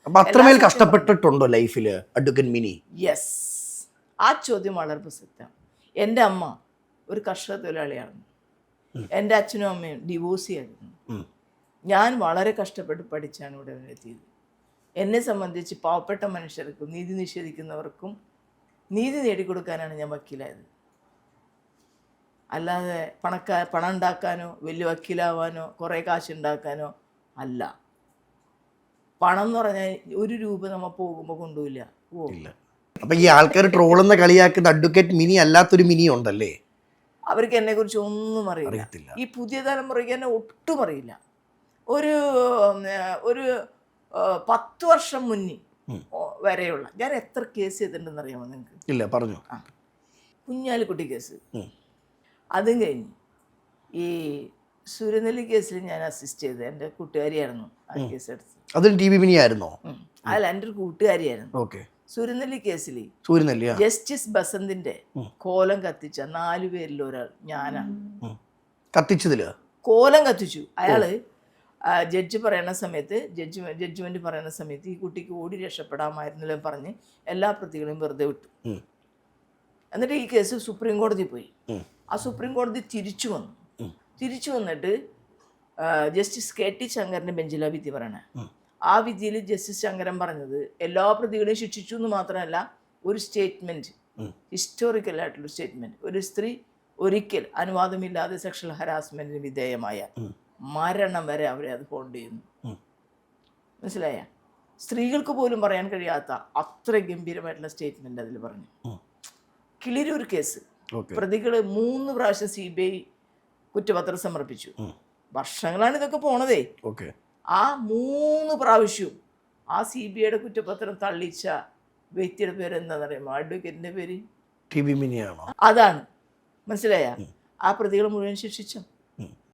അപ്പൊ അത്രമേൽ കഷ്ടപ്പെട്ടിട്ടുണ്ടോ ലൈഫിൽ അഡ്വക്കേറ്റ് മിനി? യെസ്, ആ ചോദ്യം വളരെ പ്രസക്തമാണ്. എൻ്റെ അമ്മ ഒരു കർഷക തൊഴിലാളിയാണ്. എൻ്റെ അച്ഛനും അമ്മയും ഡിവോഴ്സ് ആയിരുന്നു. ഞാൻ വളരെ കഷ്ടപ്പെട്ട് പഠിച്ചാണ് ഇവിടെ എത്തിയത്. എന്നെ സംബന്ധിച്ച് പാവപ്പെട്ട മനുഷ്യർക്കും നീതി നിഷേധിക്കുന്നവർക്കും നീതി നേടിക്കൊടുക്കാനാണ് ഞാൻ വക്കീലായത്. അല്ലാതെ പണം ഉണ്ടാക്കാനോ വലിയ വക്കീലാവാനോ കുറേ കാശുണ്ടാക്കാനോ അല്ല. പണം എന്ന് പറഞ്ഞാൽ ഒരു രൂപ നമ്മൾ പോകുമ്പോൾ കൊണ്ടുപോയില്ല. അപ്പൊ ഈ ആൾക്കാർ ട്രോളെന്ന കളിയാക്കുന്ന അഡ്വക്കേറ്റ് മിനി അല്ലാത്തൊരു മിനി ഉണ്ടല്ലേ? അവർക്ക് എന്നെക്കുറിച്ച് ഒന്നും അറിയില്ല. ഈ പുതിയ തലമുറയ്ക്ക് എന്നെ ഒട്ടും അറിയില്ല. ഒരു 10 വർഷം മുന്നേ വരെയുള്ള ഞാൻ എത്ര കേസ് ചെയ്തിട്ടുണ്ടെന്ന് അറിയാമോ നിങ്ങൾക്ക്? ഇല്ല, പറഞ്ഞു. കുഞ്ഞാലിക്കുട്ടി കേസ്, അതും കഴിഞ്ഞ് ഈ സുരനെല്ലി കേസിൽ ഞാൻ അസിസ്റ്റ് ചെയ്ത് എൻ്റെ കൂട്ടുകാരിയായിരുന്നു ആ കേസ് എടുത്തത്. അതിൽ ടി വി മിനി ആയിരുന്നോ? അതല്ല, എൻ്റെ ഒരു കൂട്ടുകാരിയായിരുന്നു. ഓക്കെ. സുരനെല്ലി കേസിൽ സൂര്യനെല്ലി ജസ്റ്റിസ് ബസന്തിന്റെ കോലം കത്തിച്ച 4 പേരിൽ ഒരാൾ ഞാനാണ്. കത്തിച്ചതില് കോലം കത്തിച്ചു. അയാള് ജഡ്ജ് പറയുന്ന സമയത്ത് ജഡ്ജ്മെന്റ് പറയുന്ന സമയത്ത് ഈ കുട്ടിക്ക് ഓടി രക്ഷപ്പെടാമായിരുന്നല്ലോ പറഞ്ഞ് എല്ലാ പ്രതികളെയും വെറുതെ വിട്ടു. എന്നിട്ട് ഈ കേസ് സുപ്രീം കോടതി പോയി. ആ സുപ്രീം കോടതി തിരിച്ചു വന്നിട്ട് ജസ്റ്റിസ് KT ശങ്കറിന്റെ ബെഞ്ചിലാണ് വിധി പറയണേ. ആ വിധിയിൽ ജസ്റ്റിസ് ശങ്കരൻ പറഞ്ഞത് എല്ലാ പ്രതികളെയും ശിക്ഷിച്ചു എന്ന് മാത്രമല്ല, ഒരു സ്റ്റേറ്റ്മെന്റ്, ഹിസ്റ്റോറിക്കൽ ആയിട്ടുള്ള സ്റ്റേറ്റ്മെന്റ്, ഒരു സ്ത്രീ ഒരിക്കൽ അനുവാദമില്ലാതെ സെക്ഷൽ ഹരാസ്മെന്റിന് വിധേയമായ മരണം വരെ അവരെ അത് ഫോണ്ട് ചെയ്യുന്നു. മനസ്സിലായ? സ്ത്രീകൾക്ക് പോലും പറയാൻ കഴിയാത്ത അത്ര ഗംഭീരമായിട്ടുള്ള സ്റ്റേറ്റ്മെന്റ് അതിൽ പറഞ്ഞു. കിളിരൂർ കേസ് പ്രതികൾ 3 പ്രാവശ്യം CBI കുറ്റപത്രം സമർപ്പിച്ചു. വർഷങ്ങളാണ് ഇതൊക്കെ പോണതേ. ആ 3 പ്രാവശ്യവും ആ CBIയുടെ കുറ്റപത്രം തള്ളിച്ച വ്യക്തിയുടെ പേര് എന്താണെന്ന് അറിയാമോ? അഡ്വക്കേറ്റിന്റെ പേര് ടി വി മിനിയാണോ? അതാണ്. മനസ്സിലായ? ആ പ്രതികൾ മുഴുവൻ ശിക്ഷിച്ചു.